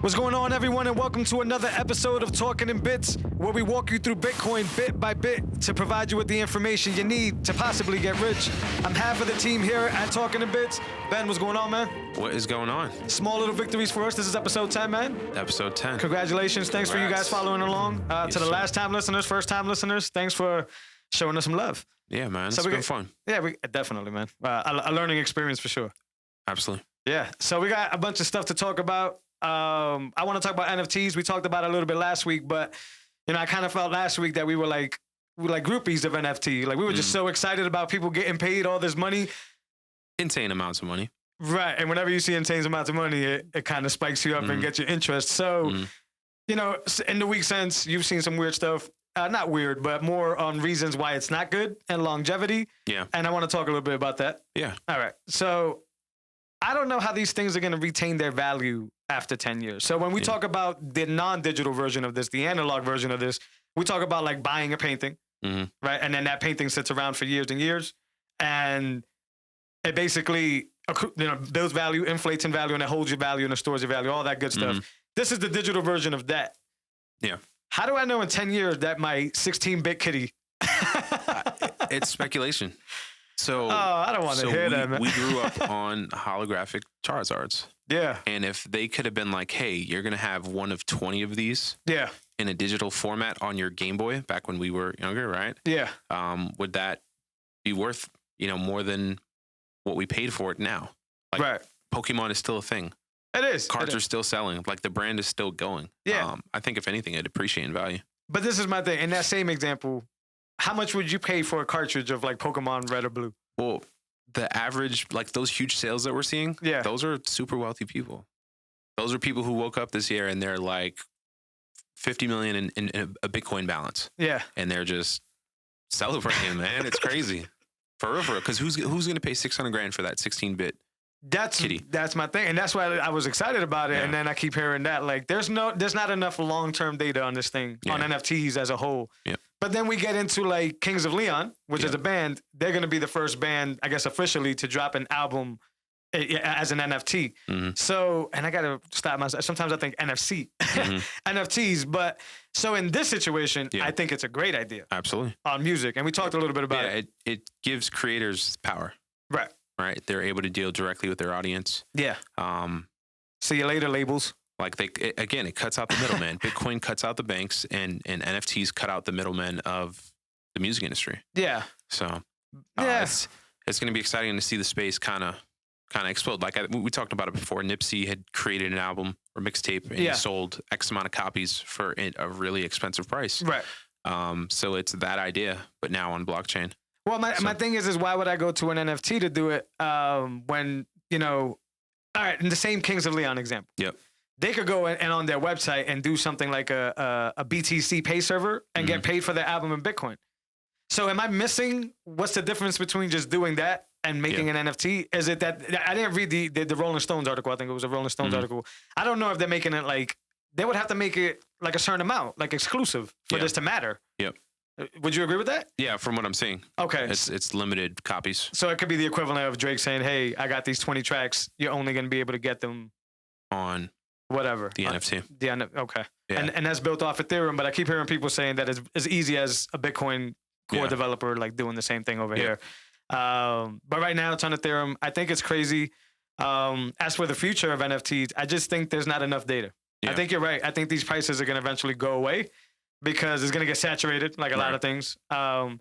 What's going on, everyone, and welcome to another episode of Talkinginbits, where we walk you through Bitcoin bit by bit to provide you with the information you need to possibly get rich. I'm half of the team here at Talkinginbits. Ben, what's going on, man? What is going on? Small little victories for us. This is episode 10, man. Episode 10. Congratulations. Thanks for you guys following along. To the last-time listeners, first-time listeners, thanks for showing us some love. Yeah, man. It's been fun. Yeah, definitely, man. A learning experience for sure. Absolutely. Yeah. So we got a bunch of stuff to talk about. I want to talk about NFTs. We talked about it a little bit last week, but I kind of felt last week that we were like groupies of NFT. Like we were just so excited about people getting paid all this money. Insane amounts of money. Right. And whenever you see insane amounts of money, it kind of spikes you up and gets your interest. So, in the week since, you've seen some weird stuff. Not weird, but more on reasons why it's not good and longevity. Yeah. And I want to talk a little bit about that. Yeah. All right. So I don't know how these things are going to retain their value after 10 years. So when we talk about the non-digital version of this, the analog version of this, we talk about like buying a painting, right? And then that painting sits around for years and years. And it basically builds value, inflates in value, and it holds your value and it stores your value, all that good stuff. This is the digital version of that. Yeah. How do I know in 10 years that my 16-bit kitty... It's speculation. So, I don't want to hear that, man. We grew up on holographic Charizards. Yeah. And if they could have been like, hey, you're going to have one of 20 of these in a digital format on your Game Boy back when we were younger, right? Yeah. Would that be worth, more than what we paid for it now? Like, right. Pokemon is still a thing. It is. Cards are still selling. Like the brand is still going. Yeah. I think if anything, it'd appreciate in value. But this is my thing. In that same example, how much would you pay for a cartridge of like Pokemon Red or Blue? Well, the average, like those huge sales that we're seeing, those are super wealthy people. Those are people who woke up this year and they're like 50 million in a Bitcoin balance. Yeah. And they're just celebrating, man. It's crazy. For real. Because who's going to pay 600 grand for that 16-bit kitty? That's my thing. And that's why I was excited about it. Yeah. And then I keep hearing that, like, there's not enough long-term data on this thing, on NFTs as a whole. Yeah. But then we get into like Kings of Leon, which is a band. They're going to be the first band, I guess, officially to drop an album as an NFT. So, and I got to stop myself. Sometimes I think NFC, NFTs. But so in this situation, I think it's a great idea. Absolutely. On music. And we talked a little bit about it. It gives creators power. Right. Right. They're able to deal directly with their audience. Yeah. See you later, labels. Like it cuts out the middleman. Bitcoin cuts out the banks, and NFTs cut out the middlemen of the music industry. Yeah. So, it's going to be exciting to see the space kind of explode. Like we talked about it before. Nipsey had created an album or mixtape and he sold X amount of copies for a really expensive price. Right. So it's that idea, but now on blockchain. Well, my thing is why would I go to an NFT to do it when all right, in the same Kings of Leon example. Yep. They could go and on their website and do something like a BTC pay server and get paid for their album in Bitcoin. So am I missing what's the difference between just doing that and making an NFT? Is it that I didn't read the Rolling Stones article? I think it was a Rolling Stones article. I don't know if they're making it like they would have to make it like a certain amount, like exclusive for this to matter. Yep. Would you agree with that? Yeah, from what I'm seeing. Okay. It's limited copies. So it could be the equivalent of Drake saying, hey, I got these 20 tracks. You're only going to be able to get them on whatever. The NFT. Okay. Yeah. And that's built off Ethereum, but I keep hearing people saying that it's as easy as a Bitcoin core developer like doing the same thing over here. But right now it's on Ethereum. I think it's crazy. As for the future of NFTs, I just think there's not enough data. Yeah. I think you're right. I think these prices are going to eventually go away because it's going to get saturated like a lot of things. And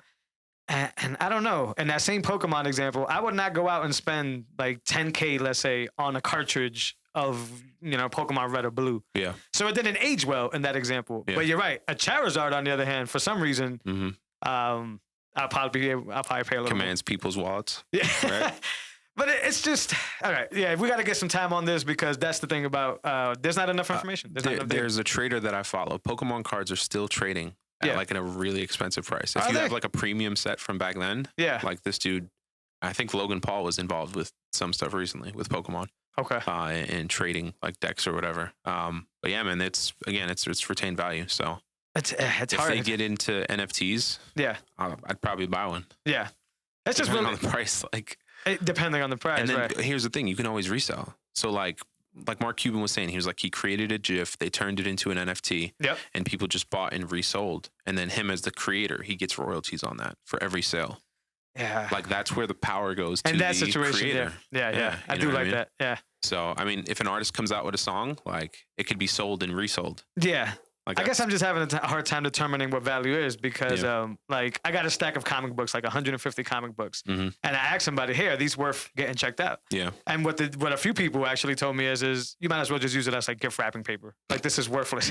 I don't know. In that same Pokemon example, I would not go out and spend like 10K, let's say, on a cartridge of, Pokemon Red or Blue. Yeah. So it didn't age well in that example. Yeah. But you're right. A Charizard, on the other hand, for some reason, I'll probably pay a little commands more. People's wallets. Yeah. Right? But it's just, all right. Yeah, we got to get some time on this because that's the thing about, there's not enough information. There's a trader that I follow. Pokemon cards are still trading at like at a really expensive price. If you have like a premium set from back then, like this dude, I think Logan Paul was involved with some stuff recently with Pokemon. Okay. And trading like decks or whatever. But yeah, man, it's retained value. So it's if hard. they get into NFTs, I'd probably buy one. Yeah. It's just really on the price, like depending on the price. And then right. here's the thing: you can always resell. So like like Mark Cuban was saying, he was like, he created a GIF, they turned it into an NFT, and people just bought and resold. And then him as the creator, he gets royalties on that for every sale. Yeah. Like that's where the power goes to that the situation, creator. Yeah. I do like that. Yeah. So, I mean, if an artist comes out with a song, like it could be sold and resold. Yeah. Like I guess I'm just having a hard time determining what value is because, like, I got a stack of comic books, like 150 comic books, and I asked somebody, "Hey, are these worth getting checked out?" Yeah. And what a few people actually told me is you might as well just use it as like gift wrapping paper. Like this is worthless.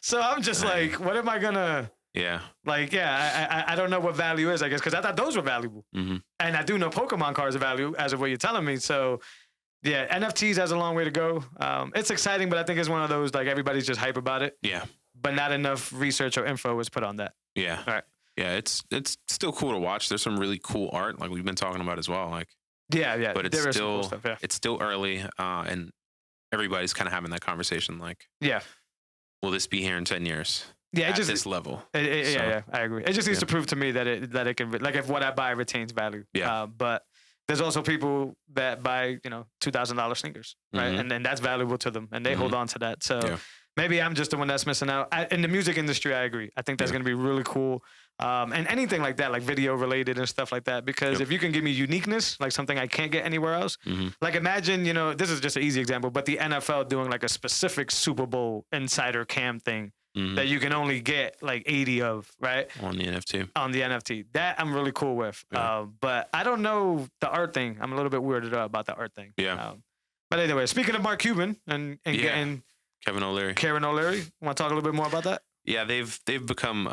So I'm just like, what am I gonna? Yeah. Like, I don't know what value is, I guess, because I thought those were valuable, and I do know Pokemon cards are value as of what you're telling me. So. Yeah, NFTs has a long way to go. It's exciting, but I think it's one of those, like, everybody's just hype about it. Yeah. But not enough research or info was put on that. Yeah. All right. Yeah, it's still cool to watch. There's some really cool art, like we've been talking about as well. Like, yeah. But it's still cool stuff, it's still early, and everybody's kind of having that conversation. Like, will this be here in 10 years? Yeah, at this level. Yeah, I agree. It just needs to prove to me that it can, like, if what I buy retains value. Yeah. But there's also people that buy, $2,000 sneakers, right? And then that's valuable to them, and they hold on to that. So maybe I'm just the one that's missing out. In the music industry, I agree. I think that's going to be really cool. And anything like that, like video related and stuff like that, because if you can give me uniqueness, like something I can't get anywhere else, like imagine, this is just an easy example, but the NFL doing like a specific Super Bowl insider cam thing that you can only get like 80 of, right? On the NFT. On the NFT. That I'm really cool with. But I don't know the art thing. I'm a little bit weirded out about the art thing. Yeah. But anyway, speaking of Mark Cuban and getting Kevin O'Leary. Want to talk a little bit more about that? Yeah, they've become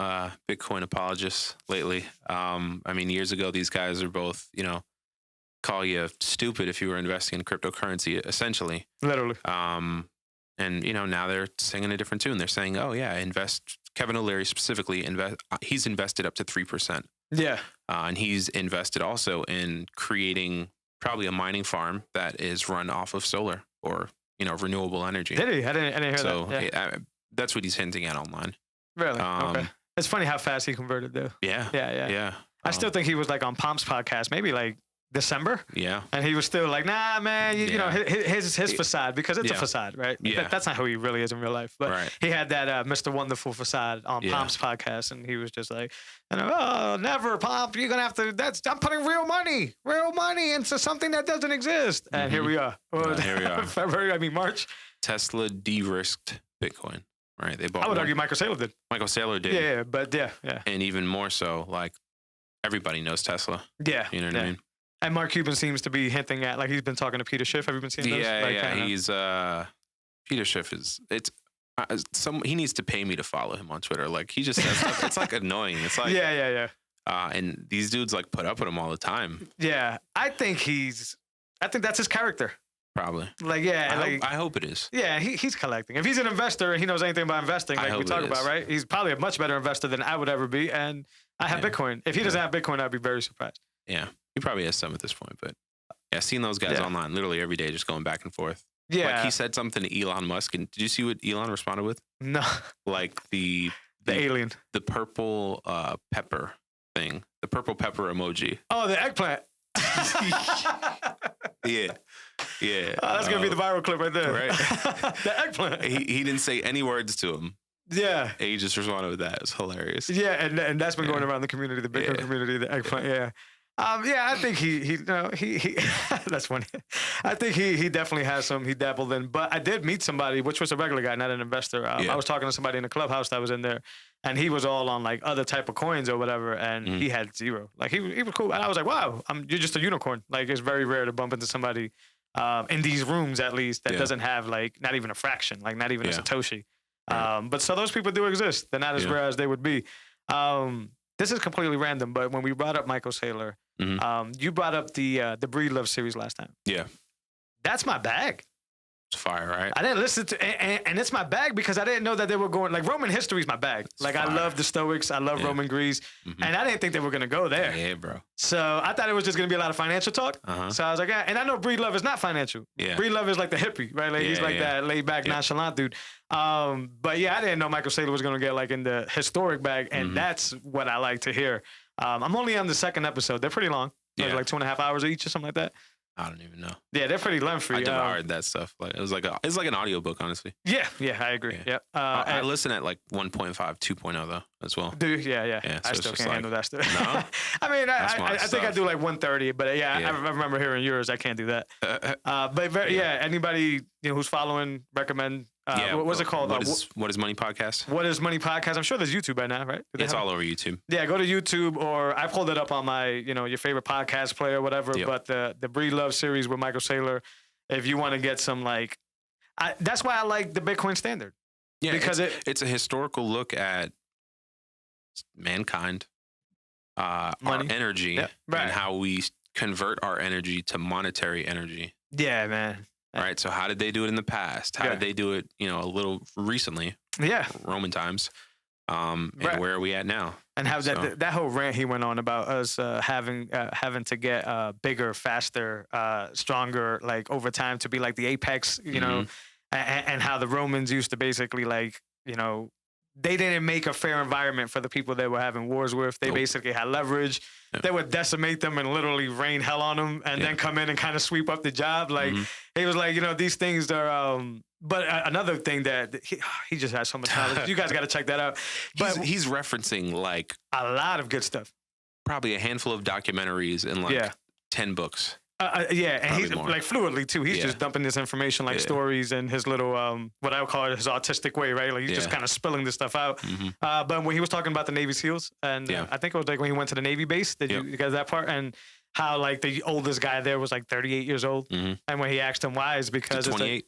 Bitcoin apologists lately. I mean, years ago, these guys are both, call you stupid if you were investing in cryptocurrency, essentially. Literally. And, now they're singing a different tune. They're saying, oh, yeah, Kevin O'Leary specifically, he's invested up to 3%. Yeah. And he's invested also in creating probably a mining farm that is run off of solar or, renewable energy. Did he? I didn't hear so that. Yeah. That's what he's hinting at online. Really? Okay. It's funny how fast he converted, though. Yeah. I still think he was like on Pomp's podcast, maybe like December. Yeah. And he was still like, nah, man, you know, his facade, because it's a facade, right? Yeah. That's not who he really is in real life. But he had that Mr. Wonderful facade on Pomp's podcast, and he was just like, oh, never, Pomp, you're going to have to, I'm putting real money into something that doesn't exist. And here we are. February, March. Tesla de-risked Bitcoin, right? They bought. I would argue Michael Saylor did. Michael Saylor did. Yeah, but yeah. And even more so, like, everybody knows Tesla. Yeah. You know what I mean? And Mark Cuban seems to be hinting at, like, he's been talking to Peter Schiff. Have you been seeing those? Yeah. He's Peter Schiff he needs to pay me to follow him on Twitter. Like, he just says stuff. It's like annoying. It's like yeah. And these dudes like put up with him all the time. Yeah, I think that's his character. Probably. Like, yeah. I hope it is. Yeah, he's collecting. If he's an investor and he knows anything about investing, like we talk about, right? He's probably a much better investor than I would ever be. And I have Bitcoin. If he doesn't have Bitcoin, I'd be very surprised. Yeah, he probably has some at this point. But yeah, seeing those guys online literally every day, just going back and forth. Yeah. Like, he said something to Elon Musk. And did you see what Elon responded with? No. Like the alien. The purple pepper thing. The purple pepper emoji. Oh, the eggplant. Yeah. Oh, that's gonna be the viral clip right there. Right. The eggplant. He didn't say any words to him. Yeah. He just responded with that. It's hilarious. Yeah, and that's been going around the community, the Bitcoin community, the eggplant. Yeah. I think he that's funny. I think he definitely has he dabbled in. But I did meet somebody, which was a regular guy, not an investor. I was talking to somebody in the clubhouse that was in there, and he was all on like other type of coins or whatever, and he had zero. Like, he was cool, and I was like, wow, you're just a unicorn. Like, it's very rare to bump into somebody in these rooms, at least, that doesn't have like not even a fraction, like not even a Satoshi. Right. But so those people do exist. They're not as rare as they would be. This is completely random, but when we brought up Michael Saylor, you brought up the Breedlove series last time. Yeah. That's my bag. It's fire, right? I didn't listen to, and it's my bag because I didn't know that they were going, like, Roman history is my bag. Like, I love the Stoics. I love Roman Greece. And I didn't think they were going to go there. Yeah, bro. So I thought it was just going to be a lot of financial talk. So I was like, and I know Breedlove is not financial. Yeah. Breedlove is like the hippie, right? Like, he's like that laid back, nonchalant dude. But yeah, I didn't know Michael Saylor was going to get like in the historic bag. And that's what I like to hear. I'm only on the second episode. They're pretty long. Like 2.5 hours each or something like that. I don't even know. Yeah, they're pretty lengthy. I devoured that stuff. Like it's like an audiobook, honestly. Yeah, I agree. Yeah. I listen at like 1.5, 2.0 though as well. Do you? Yeah. So I still can't handle that stuff. No? I mean, I think I do like 130, but I remember hearing yours. I can't do that. Anybody who's following, recommend. What's it called? What is Money Podcast? What is Money Podcast? I'm sure there's YouTube by now, right? It's all over YouTube. Yeah, go to YouTube, or I pulled it up on my, your favorite podcast player, or whatever. Yep. But the Breed Love series with Michael Saylor, if you want to get some that's why I like the Bitcoin Standard. Yeah, because it's a historical look at mankind, our energy, and how we convert our energy to monetary energy. Yeah, man. Right. So how did they do it in the past? How did they do it, a little recently? Yeah. Roman times. And where are we at now? And how that whole rant he went on about us having to get bigger, faster, stronger, like over time to be like the apex, and how the Romans used to basically they didn't make a fair environment for the people they were having wars with. They basically had leverage. They would decimate them and literally rain hell on them, and then come in and kind of sweep up the job. Like he was like, these things are. But another thing that he just has so much knowledge. You guys got to check that out. But he's referencing like a lot of good stuff. Probably a handful of documentaries and 10 books. And he's more. Like fluidly too. He's just dumping this information like stories in his little what I would call it his autistic way, right? Like he's just kind of spilling this stuff out. But when he was talking about the Navy SEALs, and I think it was like when he went to the Navy base, did you guys that part? And how like the oldest guy there was like 38 years old, and when he asked him why, is because 28.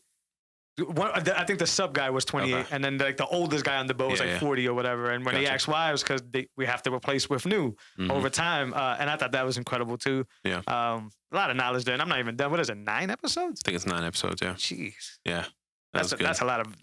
I think the sub guy was 28, and then like the oldest guy on the boat was like 40 or whatever. And when he asked why, it was because we have to replace with new over time. And I thought that was incredible too. Yeah. A lot of knowledge there, and I'm not even done. What is it? 9 episodes? I think it's 9 episodes. Yeah. Jeez. Yeah. That's a lot of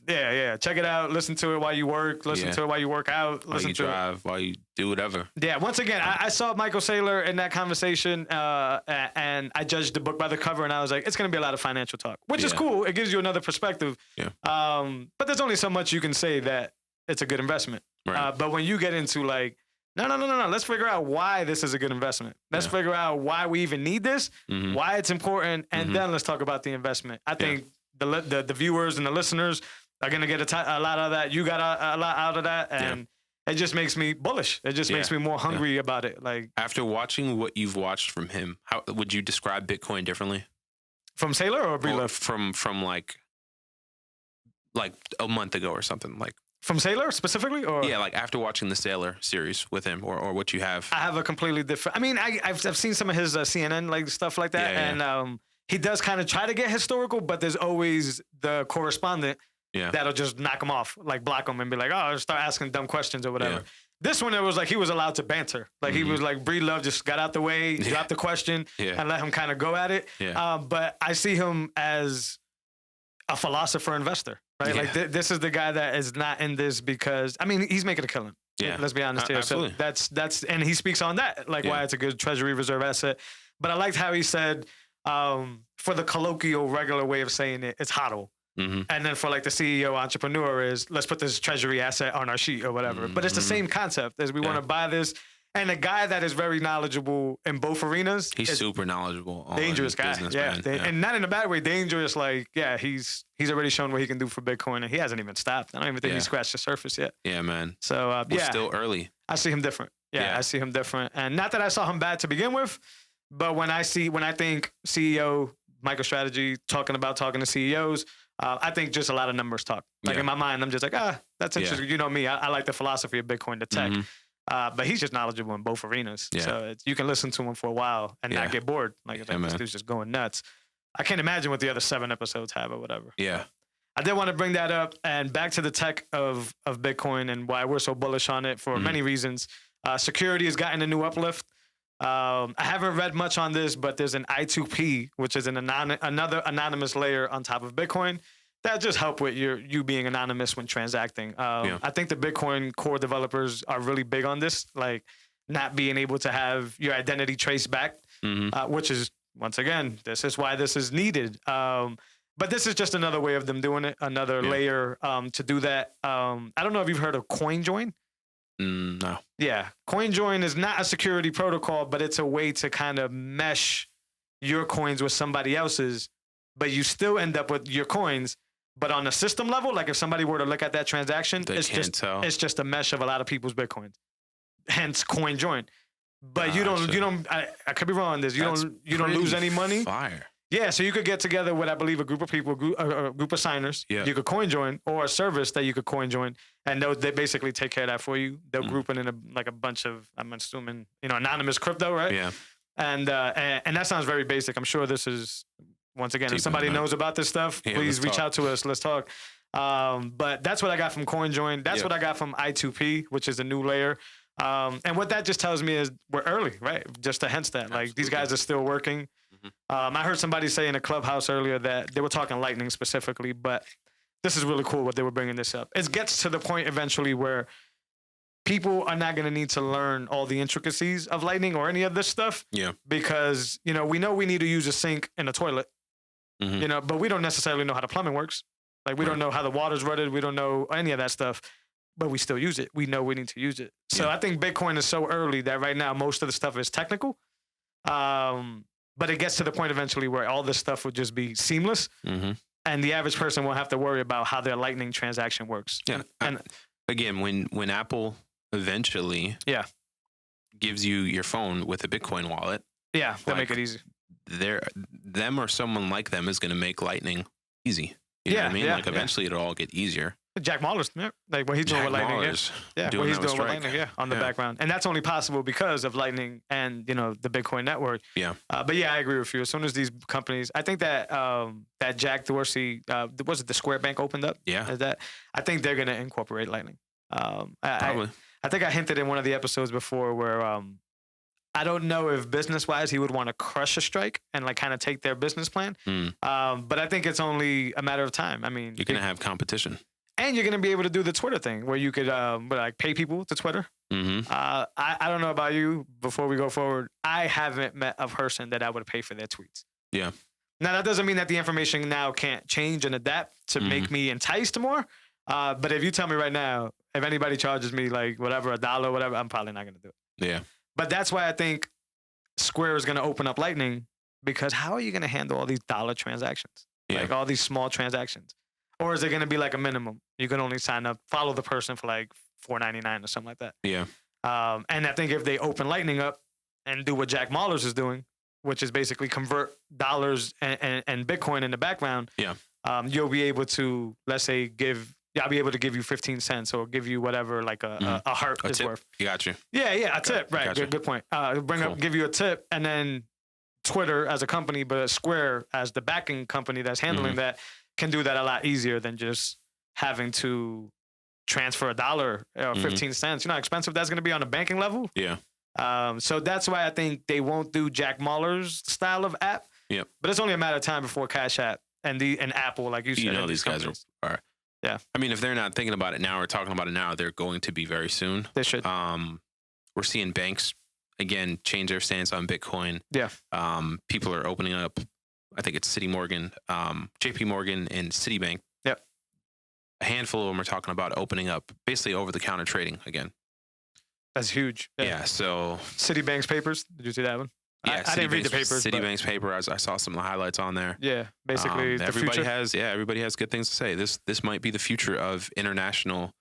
Check it out. Listen to it while you work. Listen to it while you work out. While you drive. While you do whatever. Yeah. Once again, I saw Michael Saylor in that conversation, and I judged the book by the cover, and I was like, it's going to be a lot of financial talk, which is cool. It gives you another perspective. Yeah. But there's only so much you can say that it's a good investment. Right. But when you get into like, no. Let's figure out why this is a good investment. Let's figure out why we even need this, why it's important, and then let's talk about the investment. I think the viewers and the listeners are going to get a lot out of that. You got a lot out of that. And it just makes me bullish. It just makes me more hungry about it. Like after watching what you've watched from him, how would you describe Bitcoin differently? From Saylor or Breed Love? From like a month ago or something like. From Saylor specifically, or like after watching the Saylor series with him, or what you have. I have a completely different. I mean, I've seen some of his CNN like stuff like that, and he does kind of try to get historical, but there's always the correspondent that'll just knock him off, like block him and be like, oh, start asking dumb questions or whatever. Yeah. This one, it was like he was allowed to banter. Like he was like, Breed Love just got out the way, dropped the question, and let him kind of go at it. Yeah. But I see him as a philosopher investor. Right, like this is the guy that is not in this because he's making a killing. Yeah, let's be honest here. Absolutely. So that's and he speaks on that, like why it's a good treasury reserve asset. But I liked how he said, for the colloquial, regular way of saying it, it's hodl. And then for like the CEO entrepreneur is let's put this treasury asset on our sheet or whatever. But it's the same concept as we want to buy this. And a guy that is very knowledgeable in both arenas. He's super knowledgeable. Dangerous guy. And not in a bad way. Dangerous, like, he's already shown what he can do for Bitcoin, and he hasn't even stopped. I don't even think he scratched the surface yet. Yeah, man. So, we're still early. I see him different. I see him different. And not that I saw him bad to begin with, but when I think CEO, MicroStrategy, talking to CEOs, I think just a lot of numbers talk. Like in my mind, I'm just like, that's interesting. You know me. I like the philosophy of Bitcoin, the tech. But he's just knowledgeable in both arenas. Yeah. So you can listen to him for a while and not get bored. Like, this dude's just going nuts. I can't imagine what the other 7 episodes have or whatever. Yeah. I did want to bring that up and back to the tech of Bitcoin and why we're so bullish on it for many reasons. Security has gotten a new uplift. I haven't read much on this, but there's an I2P, which is another anonymous layer on top of Bitcoin. That just help with you being anonymous when transacting. I think the Bitcoin core developers are really big on this, like not being able to have your identity traced back, which is, once again, this is why this is needed. But this is just another way of them doing it, another layer to do that. I don't know if you've heard of CoinJoin. No. Yeah. CoinJoin is not a security protocol, but it's a way to kind of mesh your coins with somebody else's, but you still end up with your coins. But on a system level, like if somebody were to look at that transaction, it's just a mesh of a lot of people's Bitcoins. Hence CoinJoin. But you don't. I could be wrong on this. You don't lose any money. Fire. Yeah, so you could get together with, I believe, a group of people, a group of signers. Yeah. You could CoinJoin, or a service that you could CoinJoin, and they basically take care of that for you. They'll group it in a bunch of, I'm assuming, anonymous crypto, right? Yeah. And that sounds very basic. I'm sure this is, once again, if somebody knows about this stuff, please reach out to us. Let's talk. But that's what I got from CoinJoin. That's what I got from I2P, which is a new layer. And what that just tells me is we're early, right? Just to hence that. Absolutely. Like, these guys are still working. I heard somebody say in a Clubhouse earlier that they were talking Lightning specifically, but this is really cool what they were bringing this up. It gets to the point eventually where people are not going to need to learn all the intricacies of Lightning or any of this stuff. Yeah. Because, we know we need to use a sink in a toilet, but we don't necessarily know how the plumbing works. Like, we don't know how the water's rutted. We don't know any of that stuff, but we still use it. We know we need to use it. So I think Bitcoin is so early that right now most of the stuff is technical. But it gets to the point eventually where all this stuff would just be seamless, and the average person won't have to worry about how their Lightning transaction works. Yeah. And again, when Apple eventually gives you your phone with a Bitcoin wallet, they'll make it easy. Them or someone like them is going to make Lightning easy. You know what I mean? Like, eventually it'll all get easier. Jack Mallers, like what he's doing with Lightning, what he's doing with Lightning, on the background, and that's only possible because of Lightning and the Bitcoin network. Yeah, but I agree with you. As soon as these companies, I think that that Jack Dorsey, was it the Square Bank opened up? Yeah, I think they're gonna incorporate Lightning. Probably. I think I hinted in one of the episodes before where I don't know if business wise he would want to crush a Strike and like kind of take their business plan. But I think it's only a matter of time. I mean, you're gonna have competition. And you're going to be able to do the Twitter thing where you could like pay people to Twitter. I don't know about you. Before we go forward, I haven't met a person that I would pay for their tweets. Yeah. Now, that doesn't mean that the information now can't change and adapt to make me enticed more. But if you tell me right now, if anybody charges me like whatever, $1, whatever, I'm probably not going to do it. Yeah. But that's why I think Square is going to open up Lightning, because how are you going to handle all these dollar transactions? Like all these small transactions? Or is it going to be like a minimum? You can only sign up, follow the person for like $4.99 or something like that. Yeah. And I think if they open Lightning up and do what Jack Mallers is doing, which is basically convert dollars and Bitcoin in the background, you'll be able to, let's say, I'll be able to give you 15 cents or give you whatever, like a heart is tip. worth. You got you. Yeah, a tip. Right. Gotcha. Good point. Give you a tip, and then Twitter as a company, but Square as the backing company that's handling that, can do that a lot easier than just having to transfer $1 or 15 cents. You know how expensive that's going to be on a banking level? Yeah. So that's why I think they won't do Jack Mallers' style of app. Yep. But it's only a matter of time before Cash App and Apple, like you said. These guys are. Yeah. I mean, if they're not thinking about it now or talking about it now, they're going to be very soon. They should. We're seeing banks, again, change their stance on Bitcoin. Yeah. People are opening up. I think it's JP Morgan, and Citibank. Yep. A handful of them are talking about opening up basically over-the-counter trading again. That's huge. Yeah. So Citibank's papers. Did you see that one? Yeah, I didn't read the papers. Citibank's paper. I saw some of the highlights on there. Yeah, basically the future. Everybody has good things to say. This might be the future of international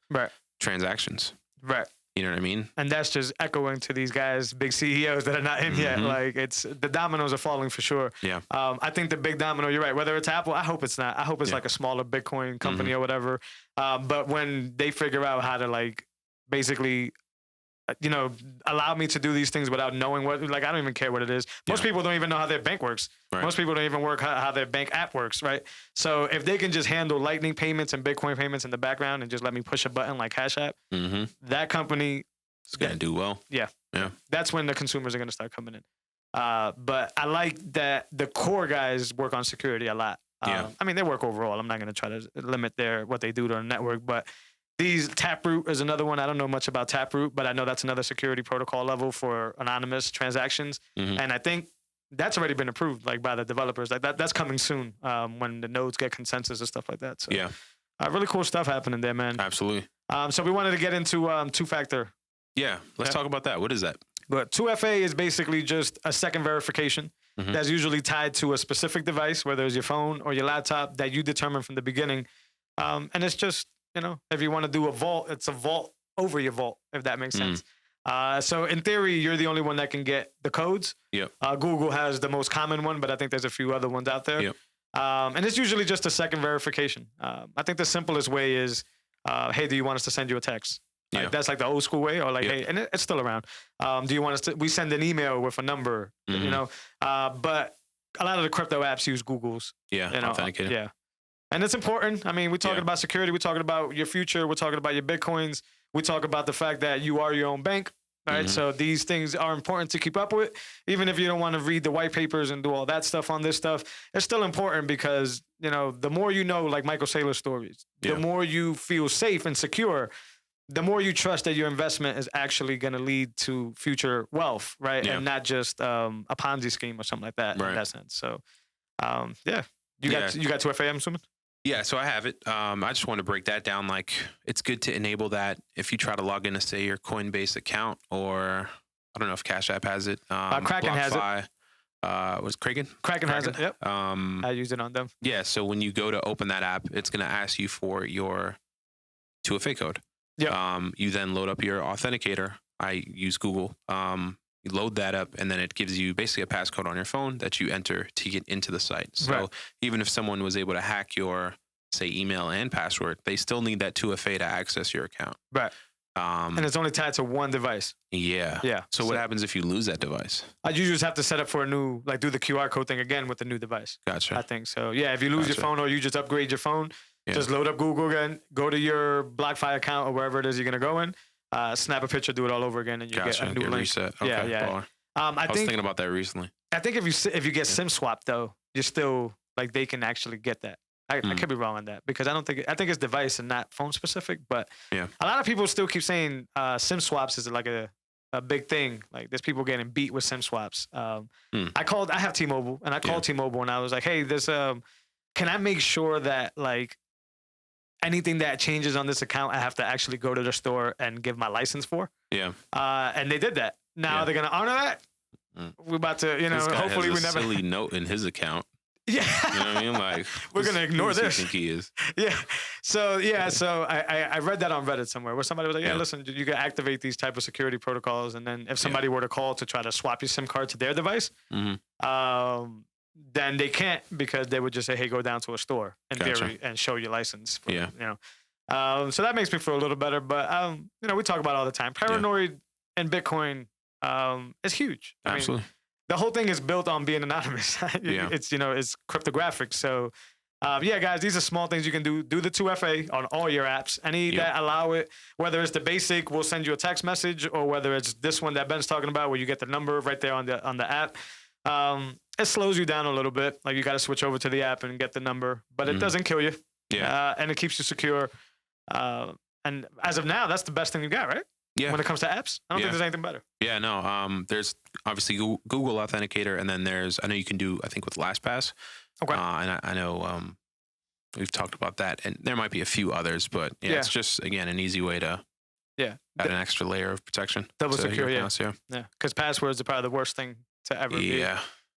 transactions. Right. You know what I mean? And that's just echoing to these guys, big CEOs that are not in yet. Like, it's the dominoes are falling for sure. Yeah. I think the big domino, you're right. Whether it's Apple, I hope it's not. I hope it's like a smaller Bitcoin company or whatever. But when they figure out how to like basically, allow me to do these things without knowing what, like, I don't even care what it is. Most people don't even know how their bank works. Right. Most people don't even work how their bank app works, right? So if they can just handle Lightning payments and Bitcoin payments in the background and just let me push a button like Cash App, that company is going to do well. Yeah. That's when the consumers are going to start coming in. But I like that the core guys work on security a lot. I mean, they work overall. I'm not going to try to limit what they do to the network, but Taproot is another one. I don't know much about Taproot, but I know that's another security protocol level for anonymous transactions. And I think that's already been approved, like, by the developers. Like that's coming soon when the nodes get consensus and stuff like that. So really cool stuff happening there, man. Absolutely. So we wanted to get into two-factor. Yeah, let's talk about that. What is that? But 2FA is basically just a second verification. that's usually tied to a specific device, whether it's your phone or your laptop, that you determine from the beginning. And it's just, if you want to do a vault, it's a vault over your vault, if that makes sense. So in theory, you're the only one that can get the codes. Yep. Google has the most common one, but I think there's a few other ones out there. Yep. And it's usually just a second verification. I think the simplest way is, hey, do you want us to send you a text? Yeah. That's like the old school way, or like, hey, and it's still around. Do you want us to? We send an email with a number, But a lot of the crypto apps use Google's. Authenticator. Yeah, and it's important. I mean, we're talking about security. We're talking about your future. We're talking about your Bitcoins. We talk about the fact that you are your own bank. Right. So these things are important to keep up with. Even if you don't want to read the white papers and do all that stuff on this stuff, it's still important because, the more like Michael Saylor stories, the more you feel safe and secure, the more you trust that your investment is actually going to lead to future wealth, right? Yeah. And not just a Ponzi scheme or something like that in that sense. So, You got 2FA, I'm assuming? Yeah, so I have it. I just want to break that down. Like, it's good to enable that if you try to log into, say, your Coinbase account, or I don't know if Cash App has it. Kraken has it. Was Kraken? Kraken has it. Yep. I use it on them. Yeah. So when you go to open that app, it's going to ask you for your 2FA code. Yeah. You then load up your authenticator. I use Google. You load that up, and then it gives you basically a passcode on your phone that you enter to get into the site. So even if someone was able to hack your, say, email and password, they still need that 2FA to access your account. Right. And it's only tied to one device. Yeah. Yeah. So what happens if you lose that device? You just have to set up for a new, do the QR code thing again with the new device. Gotcha. I think so. Yeah. If you lose your phone or you just upgrade your phone, just load up Google again, go to your BlockFi account or wherever it is you're going to go in. Snap a picture, do it all over again, and you get a new link. Reset. Okay, yeah. I was thinking about that recently. I think if you get SIM swapped though, you're still they can actually get that. I could be wrong on that because I think it's device and not phone specific. But a lot of people still keep saying SIM swaps is like a big thing. Like there's people getting beat with SIM swaps. I have T-Mobile, and I called T-Mobile and I was like, hey, this can I make sure that anything that changes on this account, I have to actually go to the store and give my license for. Yeah. And they did that. Now they're going to honor that. We're about to, hopefully has we never. Silly note in his account. Yeah. You know what I mean? Like, we're going to ignore this. Who do you think he is? Yeah. So, so I read that on Reddit somewhere where somebody was like, listen, you can activate these type of security protocols. And then if somebody were to call to try to swap your SIM card to their device, then they can't because they would just say, hey, go down to a store in theory and show your license. So that makes me feel a little better. But, we talk about it all the time. Paranoid and Bitcoin is huge. Absolutely. I mean, the whole thing is built on being anonymous. It's cryptographic. So, guys, these are small things you can do. Do the 2FA on all your apps. Any that allow it, whether it's the basic, we'll send you a text message, or whether it's this one that Ben's talking about where you get the number right there on the app. It slows you down a little bit. Like you got to switch over to the app and get the number, but it doesn't kill you. Yeah. And it keeps you secure. And as of now, that's the best thing you got, right? Yeah. When it comes to apps, I don't think there's anything better. Yeah, no. There's obviously Google Authenticator, and then I know you can do, I think, with LastPass. Okay. And I know we've talked about that, and there might be a few others, but it's just, again, an easy way to add an extra layer of protection. Double secure, accounts, yeah. Because passwords are probably the worst thing to ever be.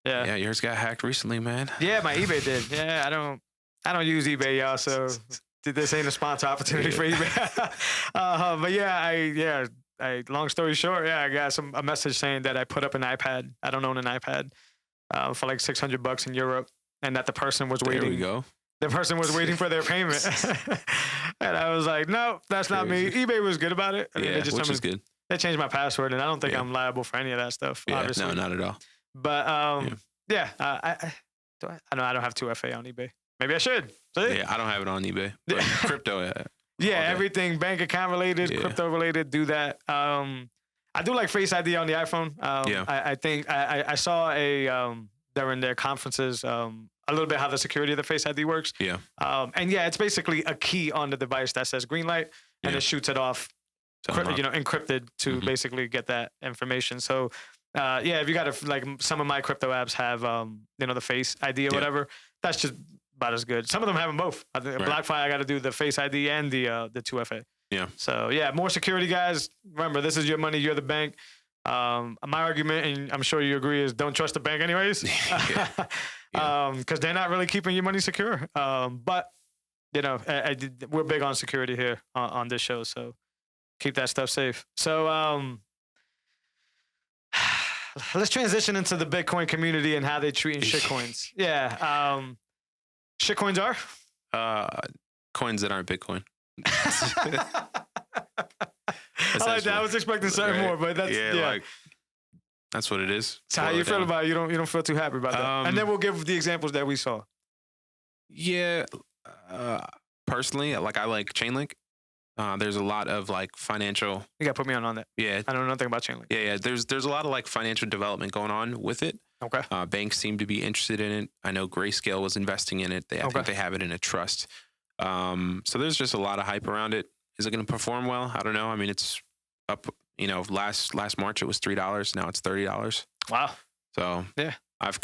Yeah, yours got hacked recently, man. Yeah, my eBay did. Yeah, I don't use eBay, y'all, so this ain't a sponsor opportunity for eBay. But I long story short, I got a message saying that I put up an iPad. I don't own an iPad for like $600 in Europe, and that the person was waiting. There we go. The person was waiting for their payment. And I was like, no, that's not me. eBay was good about it. They just which is good. They changed my password, and I don't think I'm liable for any of that stuff, obviously. No, not at all. But, I don't have 2FA on eBay. Maybe I should. See? Yeah, I don't have it on eBay. But crypto, everything bank account related, crypto related, do that. I do like Face ID on the iPhone. I think I saw during their conferences a little bit how the security of the Face ID works. Yeah. It's basically a key on the device that says green light, and it shoots it off, encrypted to basically get that information. So, if you got some of my crypto apps have, the Face ID or whatever, that's just about as good. Some of them have them both. I think BlockFi, I got to do the Face ID and the 2FA. Yeah. So more security, guys. Remember, this is your money. You're the bank. My argument, and I'm sure you agree, is don't trust the bank anyways. Because they're not really keeping your money secure. But, we're big on security here on this show, so keep that stuff safe. So let's transition into the Bitcoin community and how they treat shitcoins. Yeah. Shitcoins are? Coins that aren't Bitcoin. I like that. I was expecting something more, but that's that's what it is. So how you feel about it? You don't feel too happy about that. And then we'll give the examples that we saw. Yeah. Personally, I like Chainlink. There's a lot of financial. You gotta put me on that. Yeah. I don't know nothing about Chainlink. Yeah. There's a lot of financial development going on with it. Okay. Banks seem to be interested in it. I know Grayscale was investing in it. I think they have it in a trust. So there's just a lot of hype around it. Is it going to perform well? I don't know. I mean, it's up. Last March it was $3. Now it's $30. Wow. So yeah, I've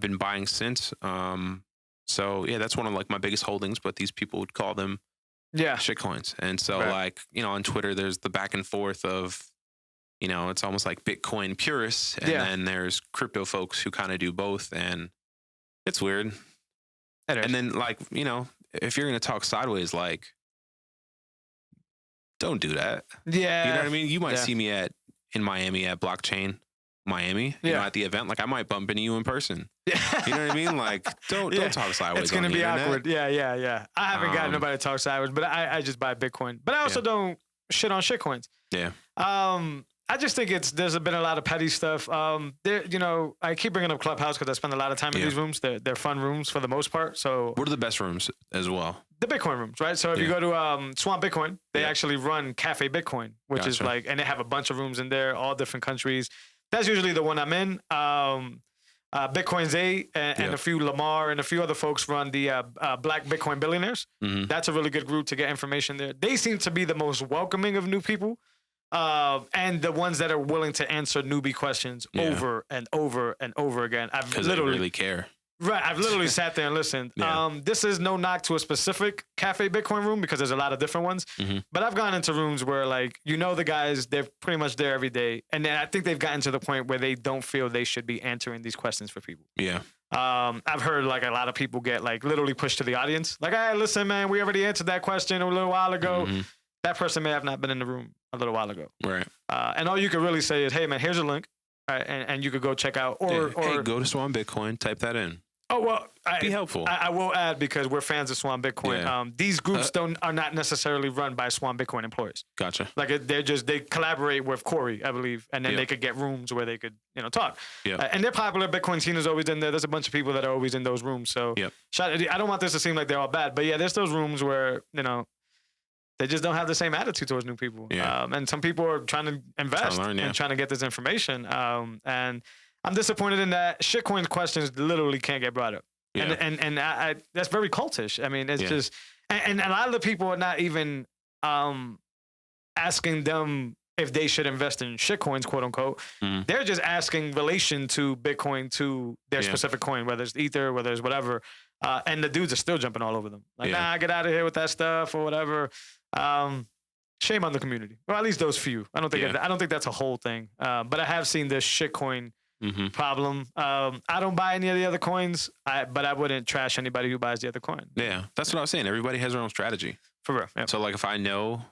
been buying since. So yeah, that's one of my biggest holdings. But these people would call them shitcoins. And so on Twitter, there's the back and forth of it's almost like Bitcoin purists, and then there's crypto folks who kind of do both, and it's weird. And then if you're going to talk sideways, don't do that. Yeah. You know what I mean? You might see me in Miami at Blockchain Miami, at the event. I might bump into you in person. Yeah. You know what I mean? Don't talk sideways. It's going to be internet. Awkward. Yeah. I haven't gotten nobody to talk sideways, but I just buy Bitcoin. But I also don't shit on shitcoins. Yeah. I just think there's been a lot of petty stuff. I keep bringing up Clubhouse because I spend a lot of time in these rooms. They're fun rooms for the most part. So what are the best rooms as well? The Bitcoin rooms, right? So if you go to Swamp Bitcoin, they actually run Cafe Bitcoin, which is and they have a bunch of rooms in there, all different countries. That's usually the one I'm in. Bitcoin's and a few Lamar and a few other folks run the Black Bitcoin Billionaires. Mm-hmm. That's a really good group to get information there. They seem to be the most welcoming of new people. And the ones that are willing to answer newbie questions over and over and over again. Because they really care. Right. I've literally sat there and listened. Yeah. This is no knock to a specific Cafe Bitcoin room because there's a lot of different ones. Mm-hmm. But I've gone into rooms where the guys, they're pretty much there every day. And then I think they've gotten to the point where they don't feel they should be answering these questions for people. Yeah. I've heard a lot of people get literally pushed to the audience. Hey, listen, man, we already answered that question a little while ago. Mm-hmm. That person may have not been in the room a little while ago. Right. And all you could really say is, hey, man, here's a link. Right, and you could go check out. Or go to Swan Bitcoin, type that in. Oh, well. Be helpful. I will add, because we're fans of Swan Bitcoin. Yeah. These groups are not necessarily run by Swan Bitcoin employees. Gotcha. They collaborate with Corey, I believe, and then they could get rooms where they could, talk. Yeah. And they're popular. Bitcoin scene is always in there. There's a bunch of people that are always in those rooms. So I don't want this to seem like they're all bad, but there's those rooms where, they just don't have the same attitude towards new people. Yeah. And some people are trying to invest and trying to get this information. And I'm disappointed in that shitcoin questions literally can't get brought up. Yeah. And I that's very cultish. I mean, it's just, and a lot of the people are not even asking them if they should invest in shitcoins, quote unquote. Mm. They're just asking relation to Bitcoin to their specific coin, whether it's Ether, whether it's whatever. And the dudes are still jumping all over them. Nah, get out of here with that stuff or whatever. Shame on the community. Well, at least those few. I don't think that's a whole thing. But I have seen this shitcoin problem. I don't buy any of the other coins, but I wouldn't trash anybody who buys the other coin. Yeah, that's what I was saying. Everybody has their own strategy. For real. Yeah. So if I know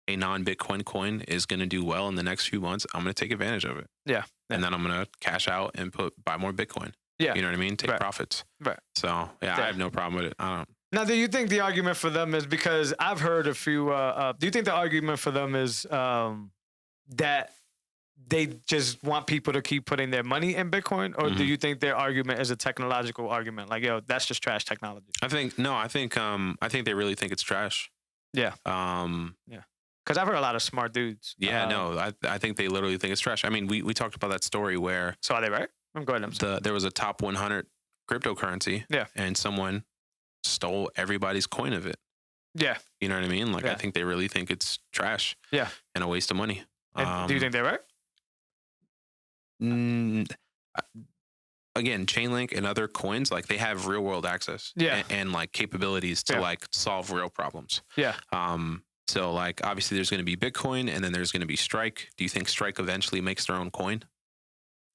a non-Bitcoin coin is going to do well in the next few months, I'm going to take advantage of it. Yeah. And then I'm going to cash out and buy more Bitcoin. Yeah. You know what I mean? Take profits. Right. So I have no problem with it. Now, do you think the argument for them is, because I've heard a few, do you think the argument for them is that they just want people to keep putting their money in Bitcoin? Or do you think their argument is a technological argument? That's just trash technology. I think they really think it's trash. Yeah. Because I've heard a lot of smart dudes. Yeah, I think they literally think it's trash. I mean, we talked about that story where. So are they right? I'm going. There was a top 100 cryptocurrency. Yeah. And someone stole everybody's coin of it. Yeah. You know what I mean? I think they really think it's trash. Yeah. And a waste of money. Do you think they're right? Again, Chainlink and other coins, they have real world access. Yeah. And capabilities to solve real problems. Yeah. So like, obviously there's going to be Bitcoin and then there's going to be Strike. Do you think Strike eventually makes their own coin?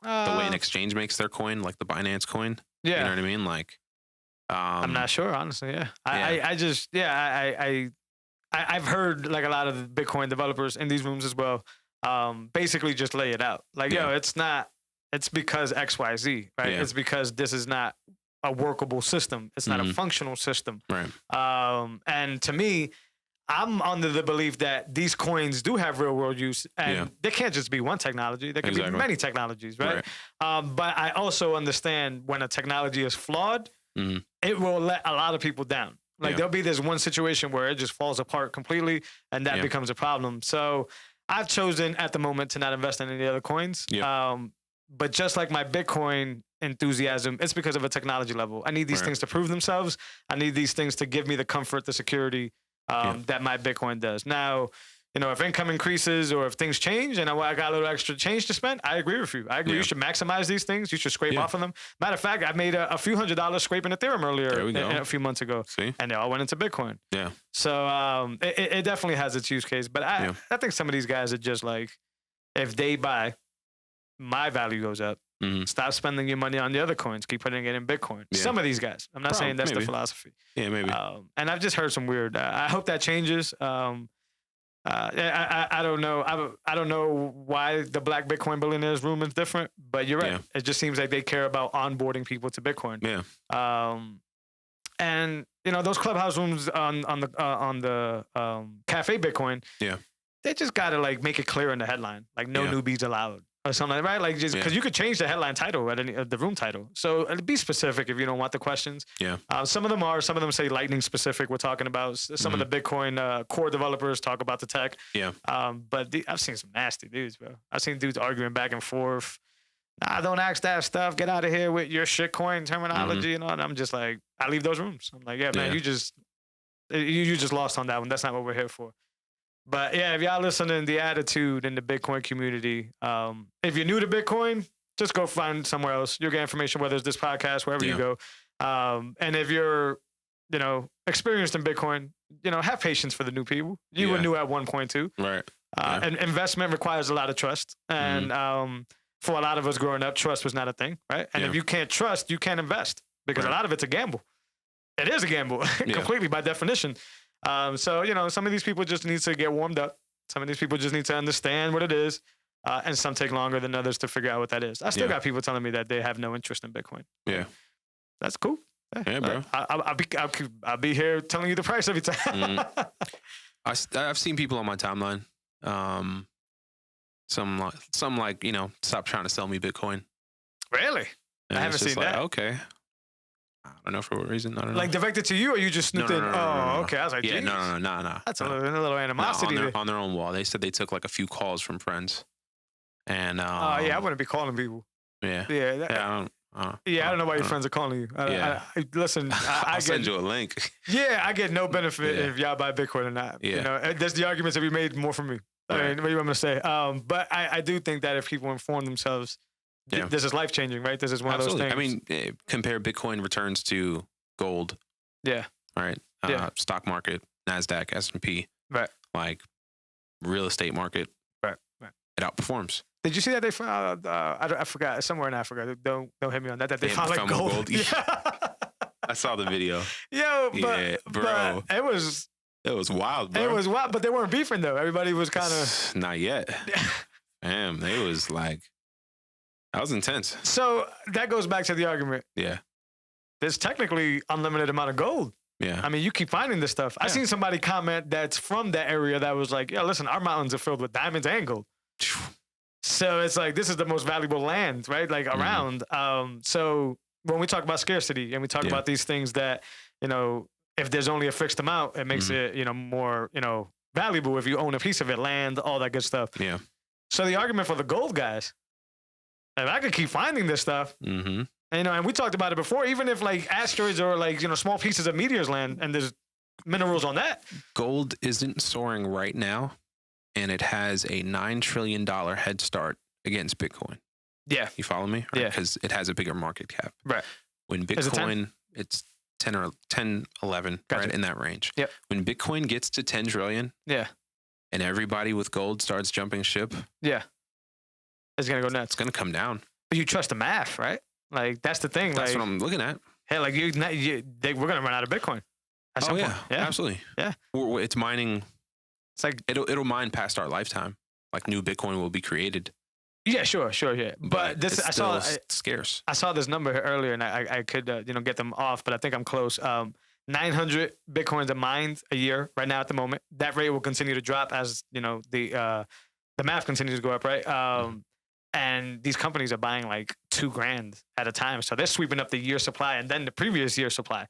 The way an exchange makes their coin, like the Binance coin? Yeah. You know what I mean? Like, I'm not sure, honestly. Yeah. I've heard like a lot of the Bitcoin developers in these rooms as well, basically just lay it out. Like, yo, it's because XYZ, right? Yeah. It's because this is not a workable system. It's not a functional system. Right. And to me, I'm under the belief that these coins do have real world use, and there can't just be one technology. There can be many technologies, right? But I also understand when a technology is flawed, it will let a lot of people down. Like there'll be this one situation where it just falls apart completely, and that becomes a problem. So I've chosen at the moment to not invest in any other coins. But just like my Bitcoin enthusiasm, it's because of a technology level. I need these things to prove themselves. I need these things to give me the comfort, the security that my Bitcoin does. Now, you know, if income increases or if things change and I got a little extra change to spend, I agree with you. I agree you should maximize these things. You should scrape off of them. Matter of fact, I made a few $100s scraping Ethereum earlier a few months ago. See? And they all went into Bitcoin. Yeah. So it definitely has its use case. But I think some of these guys are just like, if they buy, my value goes up. Stop spending your money on the other coins. Keep putting it in Bitcoin. Some of these guys. I'm not saying that's the philosophy. Yeah, maybe. And I've just heard some weird. I hope that changes. I don't know. I don't know why the Black Bitcoin Billionaires room is different, but you're right. It just seems like they care about onboarding people to Bitcoin. Yeah. And you know those clubhouse rooms on the Cafe Bitcoin. Yeah. They just gotta like make it clear in the headline, like no newbies allowed. Or something, right? Like just because you could change the headline title at any the room title. So be specific if you don't want the questions. Yeah. Some of them say lightning specific. We're talking about some of the Bitcoin core developers talk about the tech. Yeah. But I've seen some nasty dudes, bro. I've seen dudes arguing back and forth. Nah, don't ask that stuff. Get out of here with your shitcoin terminology and all. And I'm just like, I leave those rooms. I'm like, man, you just lost on that one. That's not what we're here for. But yeah, if y'all listening, the attitude in the Bitcoin community, if you're new to Bitcoin, just go find somewhere else. You'll get information, whether it's this podcast, wherever you go. And if you're, you know, experienced in Bitcoin, you know, have patience for the new people. You were new at one point too. Right. And investment requires a lot of trust. And for a lot of us growing up, trust was not a thing, right? And if you can't trust, you can't invest because a lot of it's a gamble. It is a gamble completely by definition. So, you know, some of these people just need to get warmed up. Some of these people just need to understand what it is. And some take longer than others to figure out what that is. I still got people telling me that they have no interest in Bitcoin. Yeah. That's cool. Yeah, bro. I'll be here telling you the price every time. I've seen people on my timeline. Some like, you know, stop trying to sell me Bitcoin. Really? And I haven't seen that. Okay. I don't know for what reason. I don't know. Like directed to you, or you just snooped in? No. Okay. I was like, yeah, no. That's a little animosity. On their own wall. They said they took like a few calls from friends. And I wouldn't be calling people. Yeah. I don't know why your friends are calling you. Listen, I'll send you a link. Yeah, I get no benefit if y'all buy Bitcoin or not. Yeah. You know, there's the arguments that we made more from me. I mean, what do you want me to say? But I do think that if people inform themselves, this is life changing, right? This is one of those things. I mean, compare Bitcoin returns to gold. Yeah. Right. Stock market, NASDAQ, S&P. Right. Like real estate market. Right. It outperforms. Did you see that they found? I forgot. Somewhere in Africa. Don't hit me on that. That they found like gold. Yeah. I saw the video. Yo, bro. But it was wild, bro. It was wild, but they weren't beefing though. Everybody was kind of not yet. Damn, they was like. That was intense. So that goes back to the argument. Yeah. There's technically unlimited amount of gold. Yeah. I mean, you keep finding this stuff. I seen somebody comment that's from that area that was like, yeah, listen, our mountains are filled with diamonds and gold. So it's like, this is the most valuable land, right? Like around. So when we talk about scarcity and we talk about these things that, you know, if there's only a fixed amount, it makes it, you know, more, you know, valuable if you own a piece of it, land, all that good stuff. Yeah. So the argument for the gold guys, if I could keep finding this stuff, you know, and we talked about it before, even if like asteroids or like, you know, small pieces of meteors land and there's minerals on that. Gold isn't soaring right now, and it has a $9 trillion head start against Bitcoin. Yeah. You follow me? Right? Yeah. Because it has a bigger market cap. Right. When Bitcoin, it's 10 or 10, 11, Gotcha. right in that range. Yep. When Bitcoin gets to 10 trillion, and everybody with gold starts jumping ship, it's gonna go nuts. It's gonna come down. But you trust the math, right? Like that's the thing. That's like, what I'm looking at. Hey, like we're gonna run out of Bitcoin. At some point. Absolutely. Yeah, it's mining. It's like it'll mine past our lifetime. Like new Bitcoin will be created. Yeah, sure, yeah. But this it's scarce. I saw this number earlier, and I could get them off, but I think I'm close. 900 Bitcoins are mined a year right now at the moment. That rate will continue to drop as the math continues to go up, right? And these companies are buying like $2,000 at a time, so they're sweeping up the year supply and then the previous year supply.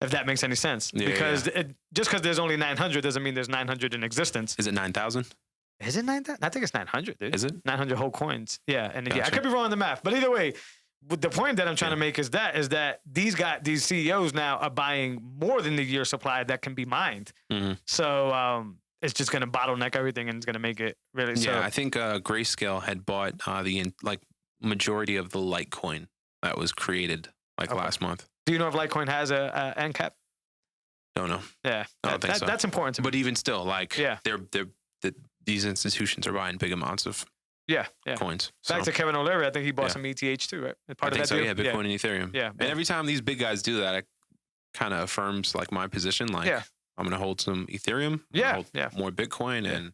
If that makes any sense, because just because there's only 900 doesn't mean there's 900 in existence. Is it 9,000? Is it 9,000? I think it's 900, dude. Is it 900 whole coins? Yeah, and I could be wrong on the math, but either way, the point that I'm trying to make is that these CEOs now are buying more than the year supply that can be mined. Mm-hmm. So it's just going to bottleneck everything, and it's going to make it really. Yeah, I think Grayscale had bought the majority of the Litecoin that was created last month. Do you know if Litecoin has a end cap? Don't know. Yeah, I don't think so. That's important to me. But even still, these institutions are buying big amounts of coins. Back to Kevin O'Leary, I think he bought some ETH too, right? I think so. Yeah, Bitcoin and Ethereum. Yeah, and every time these big guys do that, it kind of affirms my position. I'm going to hold some Ethereum. More Bitcoin, and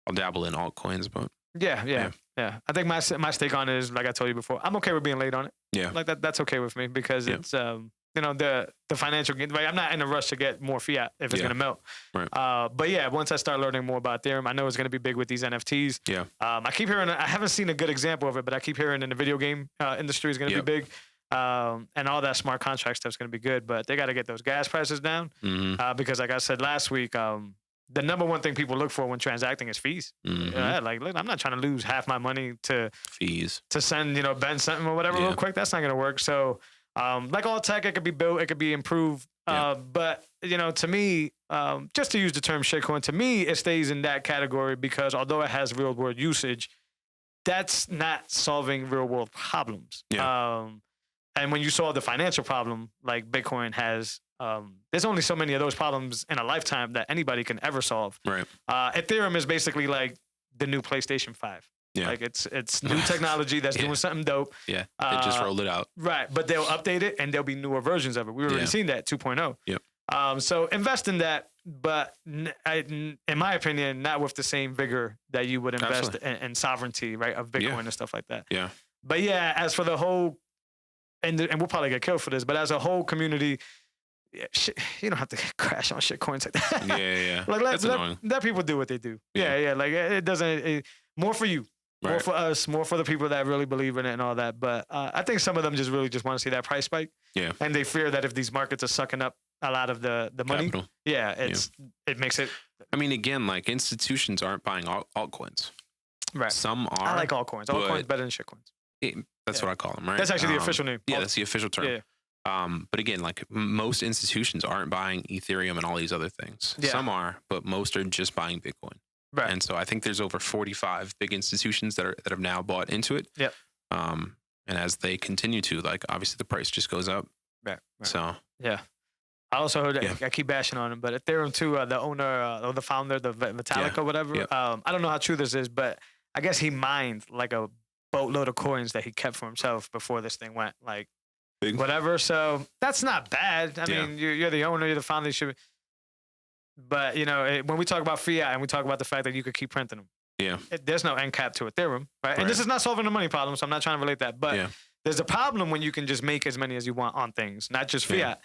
I'll dabble in altcoins, but yeah. I think my stake on it is, like I told you before, I'm okay with being late on it. Yeah, like that's okay with me because it's the financial gain. Right? I'm not in a rush to get more fiat if it's gonna melt. Right. But yeah, once I start learning more about Ethereum, I know it's gonna be big with these NFTs. Yeah. I keep hearing. I haven't seen a good example of it, but I keep hearing in the video game industry is gonna be big. And all that smart contract stuff's gonna be good, but they got to get those gas prices down because, like I said last week, the number one thing people look for when transacting is fees. Look, I'm not trying to lose half my money to fees to send Ben something or whatever real quick. That's not gonna work. So. Like all tech, it could be built, it could be improved. But, to me, just to use the term shitcoin, to me, it stays in that category because although it has real world usage, that's not solving real world problems. Yeah. And when you solve the financial problem, like Bitcoin has, there's only so many of those problems in a lifetime that anybody can ever solve. Right. Ethereum is basically like the new PlayStation 5. Yeah. Like it's new technology that's doing something dope. Yeah. They just rolled it out. Right. But they'll update it and there'll be newer versions of it. We've already seen that 2.0. Yep. So invest in that, but in my opinion, not with the same vigor that you would invest in sovereignty, right, of Bitcoin and stuff like that. Yeah. But yeah, as for the whole, and we'll probably get killed for this, but as a whole community, you don't have to crash on shit coins like that. Yeah. Like let people do what they do. Yeah. Like it doesn't. More for you. More for us, more for the people that really believe in it and all that. But I think some of them just really want to see that price spike. Yeah. And they fear that if these markets are sucking up a lot of the money, capital. It makes it. I mean, again, institutions aren't buying altcoins. Right. Some are. I like altcoins. Altcoins better than shitcoins. That's what I call them, right? That's actually the official name. Yeah, that's the official term. Yeah. But again, most institutions aren't buying Ethereum and all these other things. Yeah. Some are, but most are just buying Bitcoin. Right. And so I think there's over 45 big institutions that have now bought into it. Yep. And as they continue to, obviously the price just goes up. Right. So yeah. I also heard I keep bashing on him, but Ethereum too, the owner or the founder, the Vitalik or whatever. Yep. I don't know how true this is, but I guess he mined a boatload of coins that he kept for himself before this thing went big. Whatever. So that's not bad. I mean, you're the owner, you're the founder. You should. But, when we talk about fiat and we talk about the fact that you could keep printing them, there's no end cap to Ethereum, right? And this is not solving the money problem, so I'm not trying to relate that. But there's a problem when you can just make as many as you want on things, not just fiat.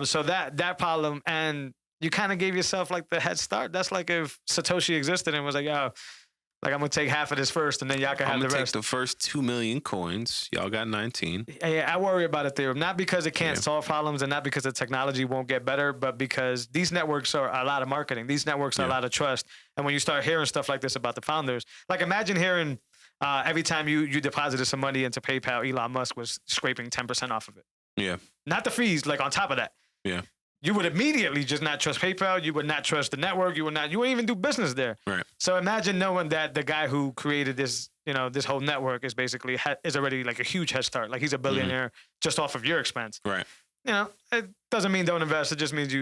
So that problem, and you kind of gave yourself the head start. That's like if Satoshi existed and was like, yo, I'm going to take half of this first and then y'all can have the rest. I'm going to take the first 2 million coins. Y'all got 19. Yeah, I worry about Ethereum. Not because it can't solve problems and not because the technology won't get better, but because these networks are a lot of marketing. These networks are a lot of trust. And when you start hearing stuff like this about the founders, imagine hearing every time you deposited some money into PayPal, Elon Musk was scraping 10% off of it. Yeah. Not the fees, on top of that. Yeah. You would immediately just not trust PayPal. You would not trust the network. You wouldn't even do business there. Right. So imagine knowing that the guy who created this, this whole network is basically is already a huge head start. He's a billionaire just off of your expense. Right. it doesn't mean don't invest. It just means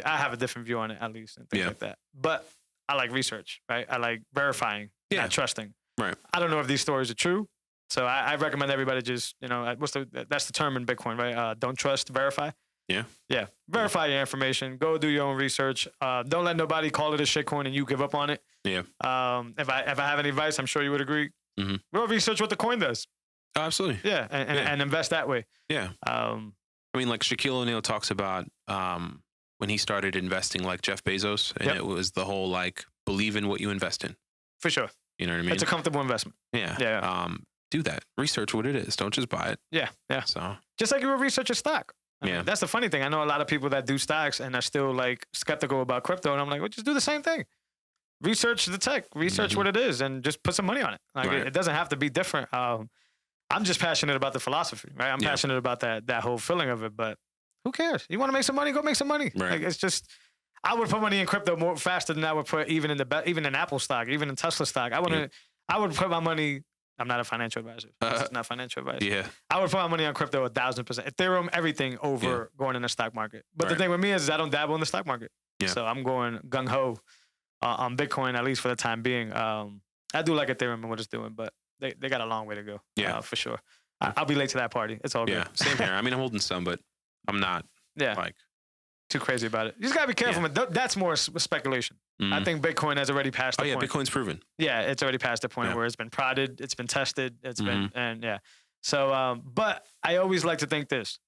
I have a different view on it, at least, and things like that. But I like research, right? I like verifying, not trusting. Right. I don't know if these stories are true. So I recommend everybody just, that's the term in Bitcoin, right? Don't trust, verify. Yeah. Yeah. Verify your information. Go do your own research. Don't let nobody call it a shitcoin and you give up on it. Yeah. If I have any advice, I'm sure you would agree. Mm-hmm. Go research what the coin does. Oh, absolutely. Yeah. And invest that way. Yeah. I mean, like Shaquille O'Neal talks about when he started investing like Jeff Bezos, and it was the whole like believe in what you invest in. For sure. You know what I mean? It's a comfortable investment. Yeah. Yeah. Do that. Research what it is. Don't just buy it. Yeah. Yeah. So just like you would research a stock. I mean, that's the funny thing. I know a lot of people that do stocks and are still like skeptical about crypto, and I'm like, well, just do the same thing. Research the tech. Research what it is, and just put some money on it. Like it doesn't have to be different. I'm just passionate about the philosophy, right? I'm passionate about that whole feeling of it, but who cares? You want to make some money? Go make some money. Right. Like it's just, I would put money in crypto more faster than I would put even in Apple stock, even in Tesla stock. I would put my money. I'm not a financial advisor. This is not financial advice. Yeah. I would put my money on crypto 1,000%. Ethereum, everything over going in the stock market. But the thing with me is I don't dabble in the stock market. Yeah. So I'm going gung ho on Bitcoin, at least for the time being. I do like Ethereum and what it's doing, but they got a long way to go. Yeah. For sure. I'll be late to that party. It's all good. Yeah. Same here. I mean, I'm holding some, but I'm not like too crazy about it. You just gotta be careful. That's more speculation. Mm-hmm. I think Bitcoin has already passed the point. Bitcoin's proven. Yeah, it's already passed the point where it's been prodded, it's been tested, it's been, So, but I always like to think this.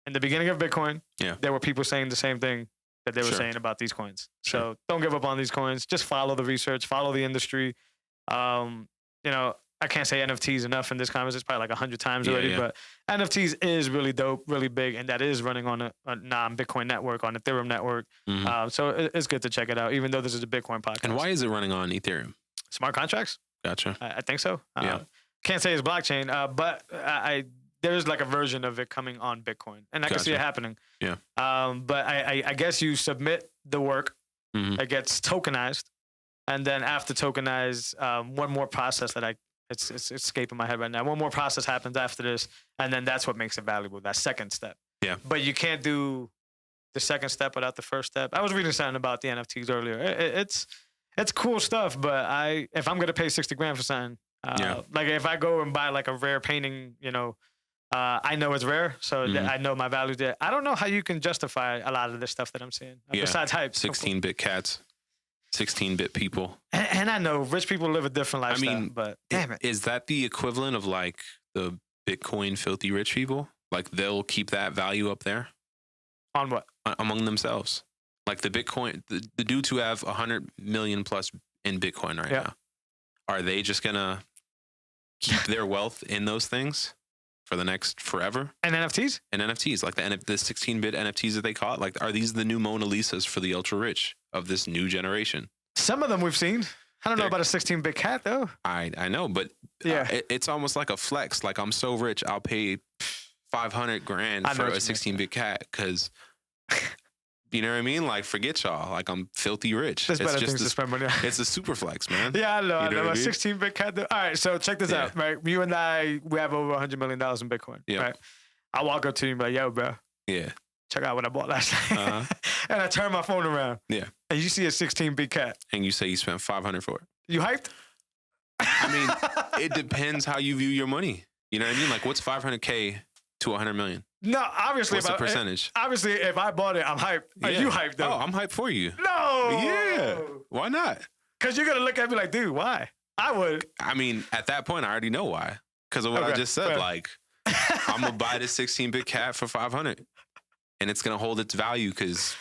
In the beginning of Bitcoin, there were people saying the same thing that they were saying about these coins. So don't give up on these coins. Just follow the research, follow the industry. I can't say NFTs enough in this conference. It's probably like 100 times already, but NFTs is really dope, really big, and that is running on a non-Bitcoin network, on Ethereum network. Mm-hmm. So it's good to check it out, even though this is a Bitcoin podcast. And why is it running on Ethereum? Smart contracts? Gotcha. I think so. Can't say it's blockchain, but there's like a version of it coming on Bitcoin, and I can see it happening. Yeah. But I guess you submit the work, it gets tokenized, and then after tokenized, one more process that it's escaping my head right now. One more process happens after this, and then that's what makes it valuable. That second step. Yeah. But you can't do the second step without the first step. I was reading something about the NFTs earlier. It's cool stuff, but if I'm gonna pay $60,000 for something, like if I go and buy like a rare painting, I know it's rare, so I know my value there. I don't know how you can justify a lot of this stuff that I'm seeing. Besides hype. 16-bit cats. 16-bit people. And I know rich people live a different lifestyle, but damn it. Is that the equivalent of like the Bitcoin filthy rich people? Like they'll keep that value up there? On what? Among themselves. Like the Bitcoin, the dudes who have 100 million plus in Bitcoin right now, are they just going to keep their wealth in those things for the next forever? And NFTs? And NFTs, like the 16-bit NFTs that they call it. Like, are these the new Mona Lisas for the ultra rich of this new generation? Some of them we've seen. I don't know about a 16-bit cat though. I know, but it's almost like a flex. Like I'm so rich, I'll pay $500,000 for a 16-bit cat because, you know what I mean? Like forget y'all. Like I'm filthy rich. There's better things to spend money on. It's a super flex, man. Yeah, I know. I know. A 16-bit cat. All right, so check this out, right? You and I, we have over $100 million in Bitcoin, right? I walk up to you and be like, yo, bro. Yeah. Check out what I bought last night. And I turn my phone around. Yeah. And you see a 16-bit cat. And you say you spent $500 for it. You hyped? I mean, it depends how you view your money. You know what I mean? Like, what's $500K to $100 million? No, obviously. What's the percentage? Obviously, if I bought it, I'm hyped. Are you hyped, though? Oh, I'm hyped for you. No. Yeah. Why not? Because you're going to look at me like, dude, why? I would. I mean, at that point, I already know why. Because of what I just said. Fair. Like, I'm going to buy this 16-bit cat for $500. And it's going to hold its value because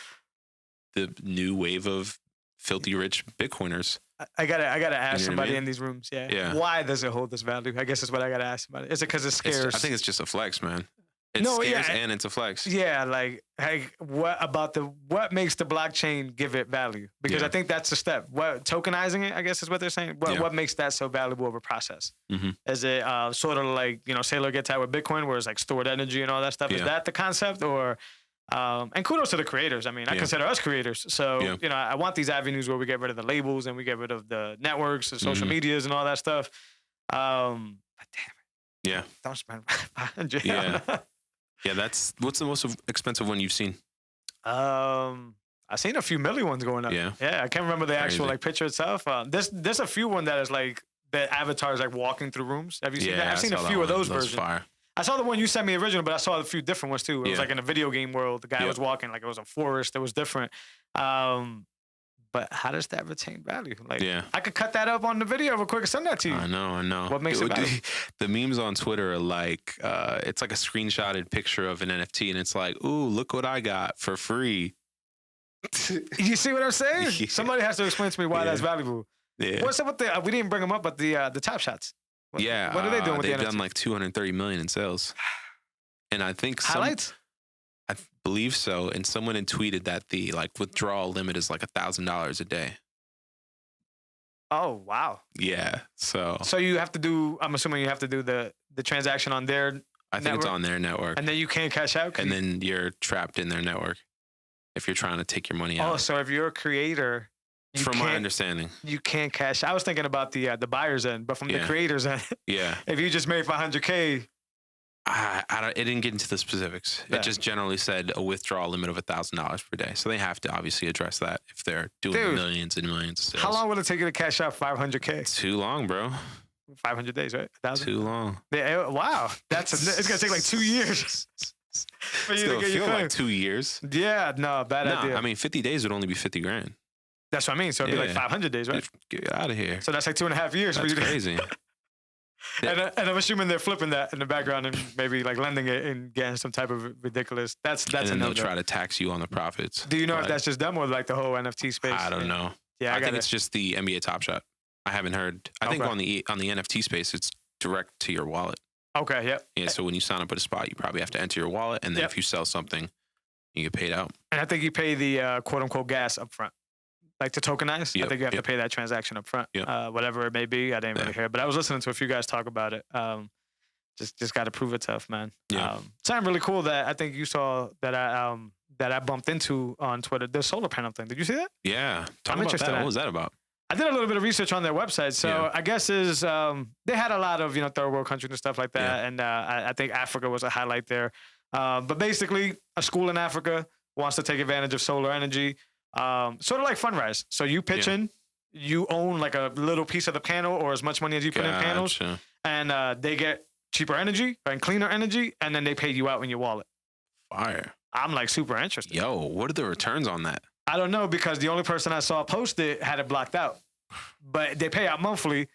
the new wave of filthy rich Bitcoiners. I gotta ask somebody in these rooms. Yeah. Why does it hold this value? I guess that's what I gotta ask somebody. Is it because it's scarce? I think it's just a flex, man. It's scarce and it's a flex. Yeah, like what makes the blockchain give it value? Because I think that's the step. What tokenizing it, I guess is what they're saying. What makes that so valuable of a process? Mm-hmm. Is it sort of like Saylor gets out with Bitcoin, where it's like stored energy and all that stuff? Is that the concept, or? And kudos to the creators. I mean, I consider us creators. So, I want these avenues where we get rid of the labels and we get rid of the networks and social medias and all that stuff. But damn it. Yeah. Don't spend $500. Yeah. Yeah, what's the most expensive one you've seen? I've seen a few million ones going up. Yeah. I can't remember the actual like picture itself. There's a few one that is like the avatar is like walking through rooms. Have you seen that? I've seen a few of those versions. Fire. I saw the one you sent me original, but I saw a few different ones too. It was like in a video game world. The guy was walking like it was a forest. It was different. But how does that retain value? Like, I could cut that up on the video real quick and send that to you. I know. What makes it value? The memes on Twitter are like, it's like a screenshotted picture of an NFT, and it's like, ooh, look what I got for free. You see what I'm saying? Yeah. Somebody has to explain to me why that's valuable. Yeah. What's up with the? We didn't bring them up, but the Top Shots. What are they doing with the NFT? They've done like 230 million in sales, and I think highlights. I believe so. And someone had tweeted that the like withdrawal limit is like $1,000 a day. Oh wow. Yeah. So you have to do. I'm assuming you have to do the transaction on their. I think it's on their network, and then you can't cash out. And then you're trapped in their network if you're trying to take your money out. Oh, so if you're a creator. From my understanding, you can't cash. I was thinking about the buyer's end, but from the creator's end, if you just made $500K, it didn't get into the specifics. It just generally said a withdrawal limit of $1,000 per day. So they have to obviously address that if they're doing millions and millions of sales. How long will it take you to cash out $500K? Too long, bro. 500 days, right? 1,000? Too long. Yeah, wow, it's gonna take like 2 years. For you to get your like 2 years. Yeah, no, bad idea. I mean, 50 days would only be 50 grand. That's what I mean. So it'd be like 500 days, right? Get out of here. So that's like 2.5 years. That's crazy. And I'm assuming they're flipping that in the background and maybe like lending it and getting some type of ridiculous. That's and then they'll try to tax you on the profits. Do you know if that's just them or like the whole NFT space? I don't know. Yeah, I think it's just the NBA Top Shot. I haven't heard. I think on the NFT space, it's direct to your wallet. Okay. Yep. Yeah. So when you sign up at a spot, you probably have to enter your wallet, and then if you sell something, you get paid out. And I think you pay the quote unquote gas up front. Like to tokenize, I think you have to pay that transaction up front, whatever it may be. I didn't really hear, but I was listening to a few guys talk about it. Just got to prove it tough, man. Something really cool that I think you saw that I bumped into on Twitter. The solar panel thing. Did you see that? Yeah, I'm interested in that. What was that about? I did a little bit of research on their website. So I guess they had a lot of third world countries and stuff like that, and I think Africa was a highlight there. But basically, a school in Africa wants to take advantage of solar energy. Sort of like Fundrise. So you pitch in, you own like a little piece of the panel or as much money as you put in panels, and they get cheaper energy and cleaner energy, and then they pay you out in your wallet. Fire. I'm like super interested. Yo, what are the returns on that? I don't know because the only person I saw post it had it blocked out, but they pay out monthly.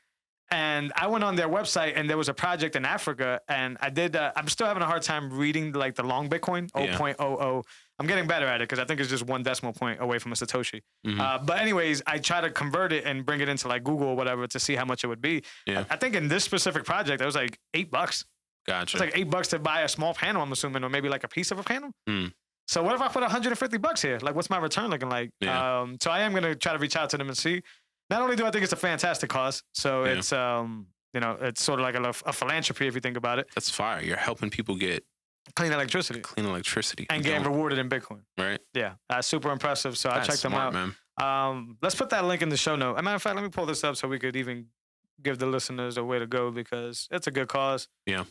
And I went on their website and there was a project in Africa, and I did. I'm still having a hard time reading like the long Bitcoin 0.00. I'm getting better at it because I think it's just 1 decimal point away from a Satoshi. Mm-hmm. But anyways, I try to convert it and bring it into like Google or whatever to see how much it would be. Yeah. I think in this specific project, it was like $8. Gotcha. It's like $8 to buy a small panel, I'm assuming, or maybe like a piece of a panel. Mm. So what if I put $150 here? Like, what's my return looking like? Yeah. So I am going to try to reach out to them and see. Not only do I think it's a fantastic cause, so it's it's sort of like a philanthropy if you think about it. That's fire. You're helping people get clean electricity. And getting rewarded in Bitcoin. Right. Yeah. Super impressive. So I checked them out. Man. Let's put that link in the show note. As a matter of fact, let me pull this up so we could even give the listeners a way to go because it's a good cause. Yeah.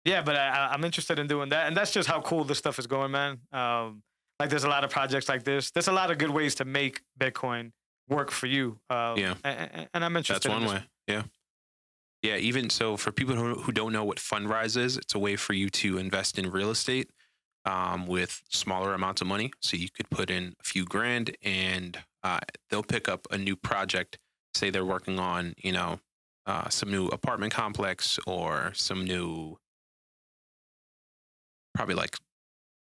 Yeah, but I'm interested in doing that. And that's just how cool this stuff is going, man. Like there's a lot of projects like this. There's a lot of good ways to make Bitcoin work for you. And I'm interested. That's one way. Yeah. Yeah. Even so, for people who don't know what Fundrise is, it's a way for you to invest in real estate with smaller amounts of money. So you could put in a few grand and they'll pick up a new project. Say they're working on, some new apartment complex or some new, probably like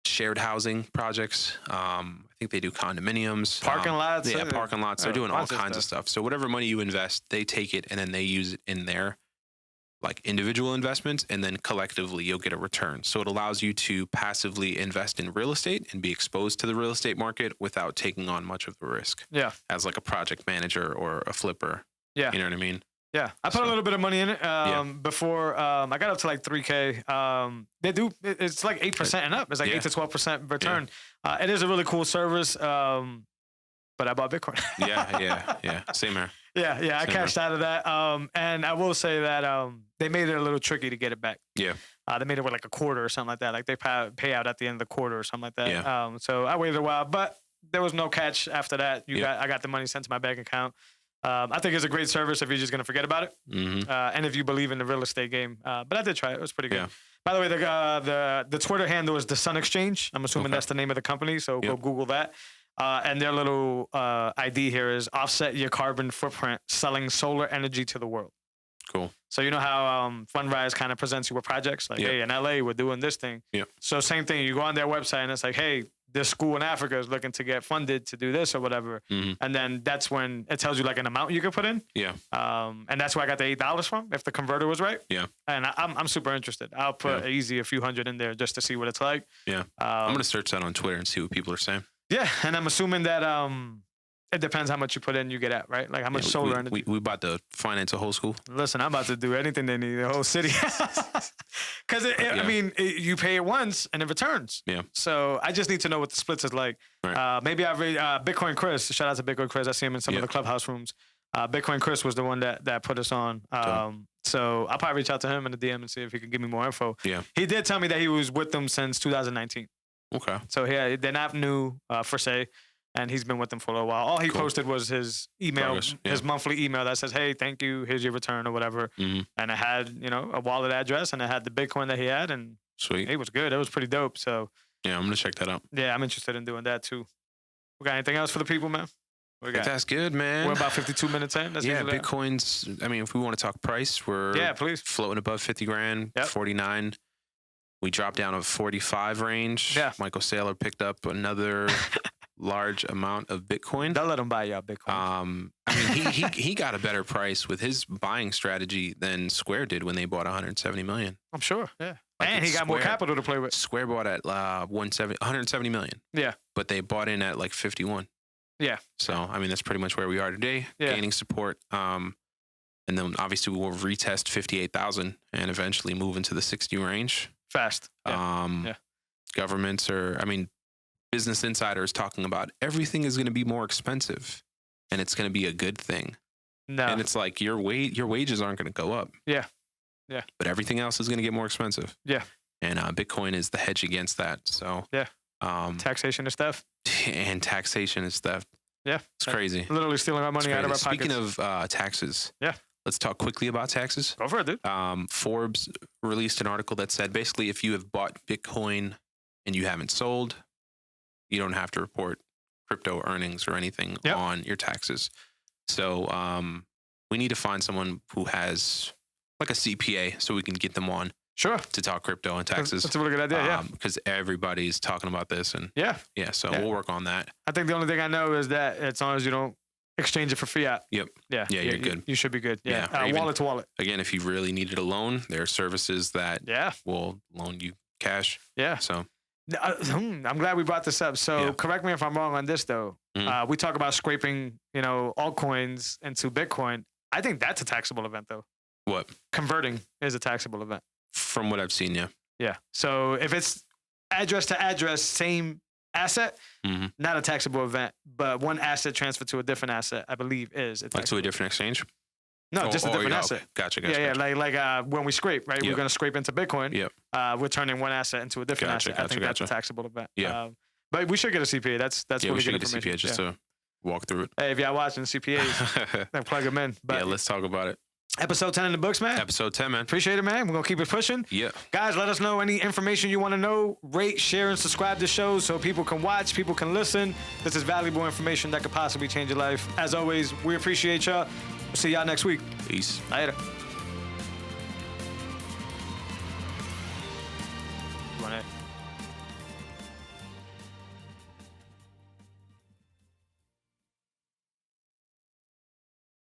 shared housing projects. I think they do condominiums, parking lots. Yeah, parking lots. They're doing all kinds of stuff. So whatever money you invest, they take it and then they use it in their like individual investments, and then collectively you'll get a return. So it allows you to passively invest in real estate and be exposed to the real estate market without taking on much of the risk. Yeah, as like a project manager or a flipper. Yeah, you know what I mean. Yeah, I put a little bit of money in it before I got up to like 3K. It's like 8% and up. It's like 8 to 12% return. Yeah. It is a really cool service, but I bought Bitcoin. Yeah. Same here. Yeah, I cashed out of that. And I will say that they made it a little tricky to get it back. Yeah. They made it with like a quarter or something like that. Like they pay out at the end of the quarter or something like that. Yeah. So I waited a while, but there was no catch after that. I got the money sent to my bank account. I think it's a great service if you're just gonna forget about it, and if you believe in the real estate game. But I did try it; it was pretty good. Yeah. By the way, the Twitter handle is The Sun Exchange. I'm assuming that's the name of the company, so go Google that. And their little ID here is offset your carbon footprint, selling solar energy to the world. Cool. So you know how Fundrise kind of presents you with projects like, hey, in LA we're doing this thing. Yeah. So same thing. You go on their website and it's like, hey, this school in Africa is looking to get funded to do this or whatever. And then that's when it tells you like an amount you can put in. Yeah. And that's where I got the $8 from, if the converter was right. Yeah. And I'm super interested. I'll put easy a few hundred in there just to see what it's like. Yeah. I'm gonna search that on Twitter and see what people are saying. Yeah, and I'm assuming that it depends how much you put in, you get out, right? Like how much solar energy. We about to finance a whole school. Listen, I'm about to do anything they need, the whole city. Because, I mean, you pay it once and it returns. Yeah. So I just need to know what the splits is like. Right. Maybe I read Bitcoin Chris. Shout out to Bitcoin Chris. I see him in some of the clubhouse rooms. Bitcoin Chris was the one that put us on. So I'll probably reach out to him in the DM and see if he can give me more info. Yeah. He did tell me that he was with them since 2019. Okay. So they're not new per se. And he's been with them for a little while. All he posted was his email, his monthly email that says, hey, thank you, here's your return or whatever. And it had, a wallet address and it had the Bitcoin that he had. And sweet. It was good. It was pretty dope. So yeah, I'm going to check that out. Yeah, I'm interested in doing that too. We got anything else for the people, man? That's good, man. We're about 52 minutes in. That's Bitcoin's, I mean, if we want to talk price, we're floating above 50 grand, 49. We dropped down to 45 range. Yeah. Michael Saylor picked up another large amount of Bitcoin. Don't let him buy y'all Bitcoin. I mean, he got a better price with his buying strategy than Square did when they bought 170 million. I'm sure, yeah. And he got more capital to play with. Square bought at 170 million. Yeah. But they bought in at like 51. Yeah. So, I mean, that's pretty much where we are today, gaining support. And then obviously we'll retest 58,000 and eventually move into the 60 range. Fast. Governments Business Insider is talking about everything is going to be more expensive and it's going to be a good thing. No. And it's like your wages aren't going to go up. Yeah. Yeah. But everything else is going to get more expensive. Yeah. And Bitcoin is the hedge against that. So yeah. Taxation is theft. And taxation is theft. Yeah. It's crazy. Literally stealing our money out of our pockets. Speaking of taxes. Yeah. Let's talk quickly about taxes. Go for it, dude. Forbes released an article that said basically if you have bought Bitcoin and you haven't sold, you don't have to report crypto earnings or anything on your taxes. So we need to find someone who has like a CPA so we can get them on. Sure. To talk crypto and taxes. That's a really good idea, yeah. Because everybody's talking about this. And yeah, so we'll work on that. I think the only thing I know is that as long as you don't exchange it for fiat. Yep. Yeah. Yeah, you're good. You should be good. Yeah. Wallet to wallet. Again, if you really needed a loan, there are services that will loan you cash. Yeah. So I'm glad we brought this up. So correct me if I'm wrong on this though. We talk about scraping, altcoins into Bitcoin. I think that's a taxable event though. What? Converting is a taxable event. From what I've seen, yeah. Yeah. So if it's address to address, same asset, not a taxable event, but one asset transferred to a different asset, I believe is. Like to a different exchange? No, just a different asset. Okay. Gotcha. Yeah. Like when we scrape, right? We're going to scrape into Bitcoin. Yep. We're turning one asset into a different asset. I think that's a taxable event. Yeah. But we should get a CPA. That's really good information. We should get a CPA just to walk through it. Hey, if y'all watching CPAs, then plug them in. But let's talk about it. Episode 10 in the books, man. Episode 10, man. Appreciate it, man. We're going to keep it pushing. Yeah. Guys, let us know any information you want to know. Rate, share, and subscribe to shows so people can watch, people can listen. This is valuable information that could possibly change your life. As always, we appreciate y'all. We'll see y'all next week. Peace. Later. You want it?